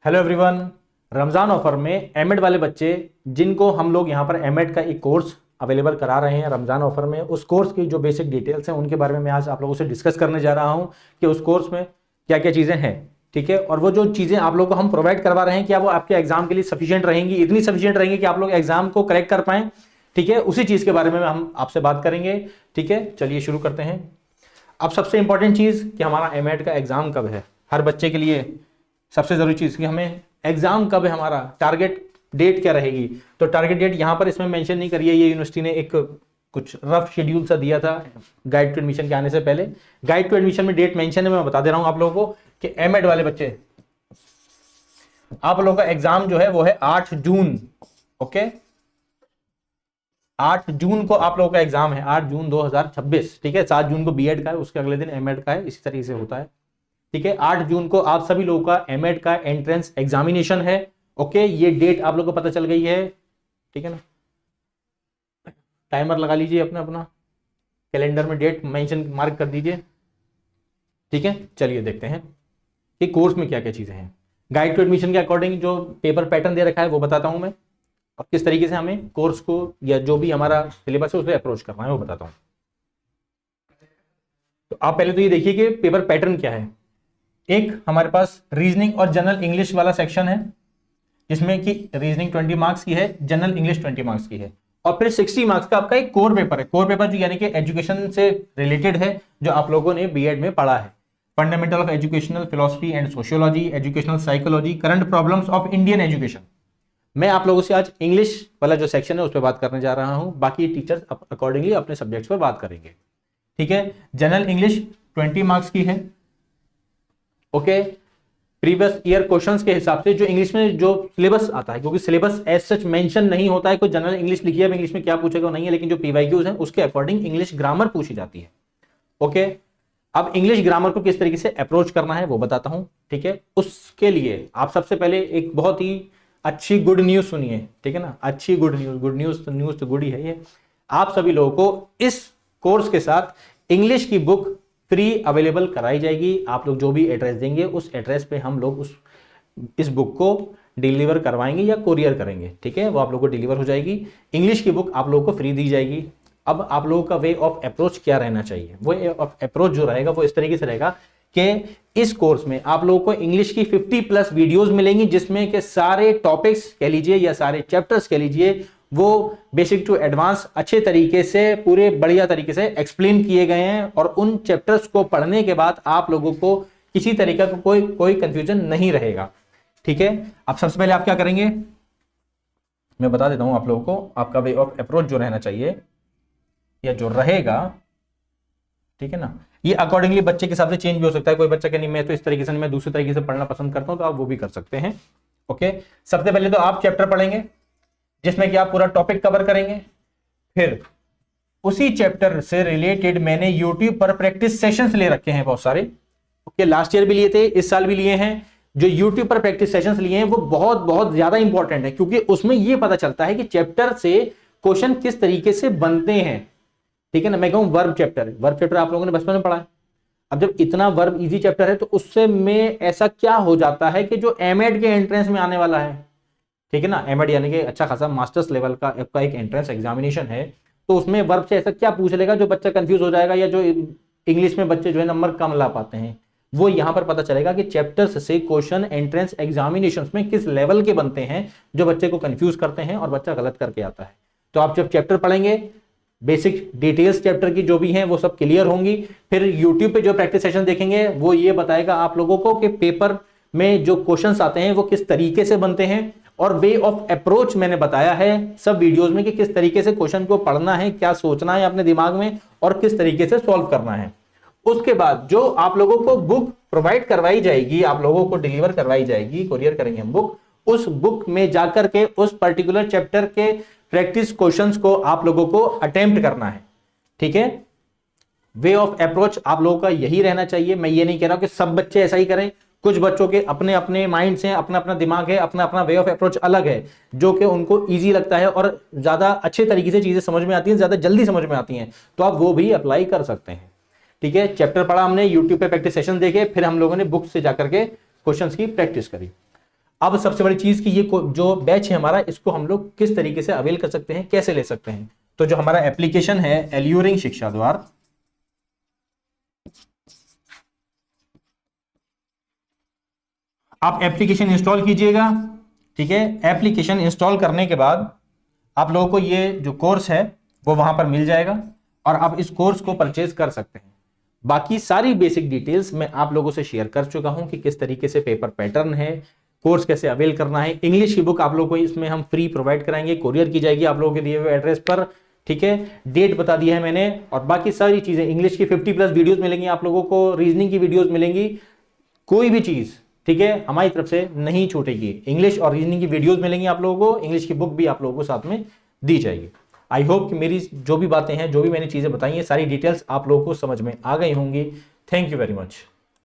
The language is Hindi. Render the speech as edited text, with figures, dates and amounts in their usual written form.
Hello everyone. रमज़ान ऑफर में एमएड वाले बच्चे जिनको हम लोग यहाँ पर एमएड का एक कोर्स अवेलेबल करा रहे हैं रमज़ान ऑफर में, उस कोर्स की जो बेसिक डिटेल्स हैं उनके बारे में मैं आज आप लोगों से डिस्कस करने जा रहा हूँ कि उस कोर्स में क्या क्या चीज़ें हैं। ठीक है, और वो जो चीज़ें आप लोगों को हम प्रोवाइड करवा रहे हैं क्या वो आपके एग्जाम के लिए सफिशियंट रहेंगी, इतनी सफिशियंट रहेंगी कि आप लोग एग्जाम को करेक्ट कर पाएं। ठीक है, उसी चीज़ के बारे में हम आपसे बात करेंगे। ठीक है, चलिए शुरू करते हैं। अब सबसे इंपॉर्टेंट चीज़ कि हमारा एमएड का एग्जाम कब है, हर बच्चे के लिए सबसे जरूरी चीज़ कि हमें एग्जाम कब है, हमारा टारगेट डेट क्या रहेगी। तो टारगेट डेट यहाँ पर इसमें मेंशन नहीं करी है, ये यूनिवर्सिटी ने एक कुछ रफ शेड्यूल सा दिया था गाइड टू एडमिशन के आने से पहले। गाइड टू एडमिशन में डेट मेंशन है, मैं बता दे रहा हूँ आप लोगों को कि एमएड वाले बच्चे आप लोगों का एग्जाम जो है वो है 8 जून। ओके, 8 जून को आप लोगों का एग्जाम है, 8 जून 2026। ठीक है, 7 जून को बीएड का है, उसके अगले दिन एमएड का है, इसी तरीके से होता है। ठीक है, 8 जून को आप सभी लोगों का एमएड का एंट्रेंस एग्जामिनेशन है। ओके, ये डेट आप लोगों को पता चल गई है। ठीक है ना, टाइमर लगा लीजिए अपना अपना कैलेंडर में, डेट मेंशन मार्क कर दीजिए। ठीक है, चलिए देखते हैं कि कोर्स में क्या क्या चीजें हैं। गाइड टू एडमिशन के अकॉर्डिंग जो पेपर पैटर्न दे रखा है वो बताता हूं मैं, और किस तरीके से हमें कोर्स को या जो भी हमारा सिलेबस है उसे अप्रोच करना है वो बताता हूं। तो आप पहले तो ये देखिए कि पेपर पैटर्न क्या है। एक हमारे पास रीजनिंग और जनरल इंग्लिश वाला सेक्शन है, जिसमें कि रीजनिंग 20 मार्क्स की है, जनरल इंग्लिश 20 मार्क्स की है, और फिर 60 मार्क्स का आपका एक कोर पेपर है। कोर पेपर जो यानी कि एजुकेशन से रिलेटेड है, जो आप लोगों ने बीएड में पढ़ा है। Fundamental of educational philosophy and sociology, educational psychology, current problems of Indian education. मैं आप लोगों से आज इंग्लिश वाला जो सेक्शन है उस पर बात करने जा रहा हूं, बाकी टीचर्स अकॉर्डिंगली अपने सब्जेक्ट्स पर बात करेंगे। ठीक है, जनरल इंग्लिश 20 मार्क्स की है। ओके, प्रीवियस ईयर क्वेश्चंस के हिसाब से जो इंग्लिश में जो सिलेबस आता है, क्योंकि सिलेबस एज सच मेंशन नहीं होता है, कोई जनरल इंग्लिश लिखी है, इंग्लिश में क्या पूछेगा नहीं है, लेकिन जो पीवाईक्यूज है उसके अकॉर्डिंग इंग्लिश ग्रामर पूछी जाती है। ओके, अब इंग्लिश ग्रामर को किस तरीके से अप्रोच करना है वो बताता हूं। ठीक है, उसके लिए आप सबसे पहले एक बहुत ही अच्छी गुड न्यूज सुनिए। ठीक है ना, अच्छी गुड न्यूज, न्यूज तो गुड ही है ये। आप सभी लोगों को इस कोर्स के साथ इंग्लिश की बुक फ्री अवेलेबल कराई जाएगी। आप लोग जो भी एड्रेस देंगे उस एड्रेस पे हम लोग इस बुक को डिलीवर करवाएंगे या कोरियर करेंगे। ठीक है, वो आप लोग को डिलीवर हो जाएगी। इंग्लिश की बुक आप लोगों को फ्री दी जाएगी। अब आप लोगों का वे ऑफ अप्रोच क्या रहना चाहिए, वो वे ऑफ अप्रोच जो रहेगा वो इस तरीके से रहेगा कि इस कोर्स में आप लोगों को इंग्लिश की 50+ वीडियोस मिलेंगी, जिसमें के सारे टॉपिक्स कह लीजिए या सारे चैप्टर्स कह लीजिए वो बेसिक टू एडवांस अच्छे तरीके से, पूरे बढ़िया तरीके से एक्सप्लेन किए गए हैं। और उन चैप्टर्स को पढ़ने के बाद आप लोगों को किसी तरीके का कोई कंफ्यूजन नहीं रहेगा। ठीक है, अब सबसे पहले आप क्या करेंगे मैं बता देता हूं आप लोगों को, आपका वे ऑफ अप्रोच जो रहना चाहिए या जो रहेगा। ठीक है ना, ये अकॉर्डिंगली बच्चे के हिसाब से चेंज भी हो सकता है। कोई बच्चा कह नहीं मैं तो इस तरीके से नहीं, मैं दूसरे तरीके से पढ़ना पसंद करता हूं, तो आप वो भी कर सकते हैं। ओके, सबसे पहले तो आप चैप्टर पढ़ेंगे जिसमें कि आप पूरा टॉपिक कवर करेंगे। फिर उसी चैप्टर से रिलेटेड मैंने YouTube पर प्रैक्टिस सेशंस ले रखे हैं बहुत सारे। ओके, लास्ट ईयर भी लिए थे, इस साल भी लिए हैं। जो YouTube पर प्रैक्टिस सेशंस लिए हैं वो बहुत बहुत ज्यादा इंपॉर्टेंट है, क्योंकि उसमें यह पता चलता है कि चैप्टर से क्वेश्चन किस तरीके से बनते हैं। ठीक है ना, मैं कहूं वर्ब चैप्टर आप लोगों ने बचपन में पढ़ा है। अब जब इतना वर्ब इजी चैप्टर है तो उससे में ऐसा क्या हो जाता है कि जो एमएड के एंट्रेंस में आने वाला है, ठीक है ना, एमएड यानी कि अच्छा खासा मास्टर्स लेवल का आपका एक एंट्रेंस एग्जामिनेशन है, तो उसमें वर्ब से ऐसा क्या पूछ लेगा जो बच्चा कंफ्यूज हो जाएगा, या जो इंग्लिश में बच्चे जो है नंबर कम ला पाते हैं, वो यहां पर पता चलेगा कि चैप्टर्स से क्वेश्चन एंट्रेंस एग्जामिनेशन में किस लेवल के बनते हैं जो बच्चे को कंफ्यूज करते हैं और बच्चा गलत करके आता है। तो आप जब चैप्टर पढ़ेंगे, बेसिक डिटेल्स चैप्टर की जो भी हैं वो सब क्लियर होंगी। फिर यूट्यूब पे जो प्रैक्टिस सेशन देखेंगे वो ये बताएगा आप लोगों को कि पेपर में जो क्वेश्चंस आते हैं वो किस तरीके से बनते हैं, और वे ऑफ अप्रोच मैंने बताया है सब वीडियोस में कि किस तरीके से क्वेश्चन को पढ़ना है, क्या सोचना है अपने दिमाग में, और किस तरीके से सॉल्व करना है। उसके बाद जो आप लोगों को बुक प्रोवाइड करवाई जाएगी, आप लोगों को डिलीवर करवाई जाएगी, कोरियर करेंगे हम बुक, उस बुक में जाकर के उस पर्टिकुलर चैप्टर के प्रैक्टिस क्वेश्चंस को आप लोगों को अटेम्प्ट करना है। ठीक है, वे ऑफ अप्रोच आप लोगों का यही रहना चाहिए। मैं ये नहीं कह रहा हूं कि सब बच्चे ऐसा ही करें, कुछ बच्चों के अपने अपने माइंड से, अपना अपना दिमाग है, अपना अपना वे ऑफ अप्रोच अलग है, जो कि उनको इजी लगता है और ज्यादा अच्छे तरीके से चीजें समझ में आती हैं, ज्यादा जल्दी समझ में आती हैं, तो आप वो भी अप्लाई कर सकते हैं। ठीक है, चैप्टर पढ़ा हमने, यूट्यूब पे प्रैक्टिस सेशन देखे, फिर हम लोगों ने बुक से जाकर के क्वेश्चंस की प्रैक्टिस करी। अब सबसे बड़ी चीज कि ये जो बैच है हमारा, इसको हम लोग किस तरीके से अवेल कर सकते हैं, कैसे ले सकते हैं। तो जो हमारा एप्लीकेशन है एल्यूरिंग शिक्षा द्वार, आप एप्लीकेशन इंस्टॉल कीजिएगा। ठीक है, एप्लीकेशन इंस्टॉल करने के बाद आप लोगों को ये जो कोर्स है वो वहां पर मिल जाएगा और आप इस कोर्स को परचेज कर सकते हैं। बाकी सारी बेसिक डिटेल्स मैं आप लोगों से शेयर कर चुका हूं कि किस तरीके से पेपर पैटर्न है, कोर्स कैसे अवेल करना है। इंग्लिश की बुक आप लोगों को इसमें हम फ्री प्रोवाइड कराएंगे, कोरियर की जाएगी आप लोगों के दिए हुए एड्रेस पर। ठीक है, डेट बता दिया है मैंने, और बाकी सारी चीजें इंग्लिश की 50+ वीडियोस मिलेंगी आप लोगों को, रीजनिंग की वीडियोस मिलेंगी, कोई भी चीज ठीक है हमारी तरफ से नहीं छूटेगी। इंग्लिश और रीजनिंग की वीडियोस मिलेंगी आप लोगों को, इंग्लिश की बुक भी आप लोगों को साथ में दी जाएगी। आई होप कि मेरी जो भी बातें हैं, जो भी मैंने चीजें बताई हैं, सारी डिटेल्स आप लोगों को समझ में आ गई होंगी। Thank you very much.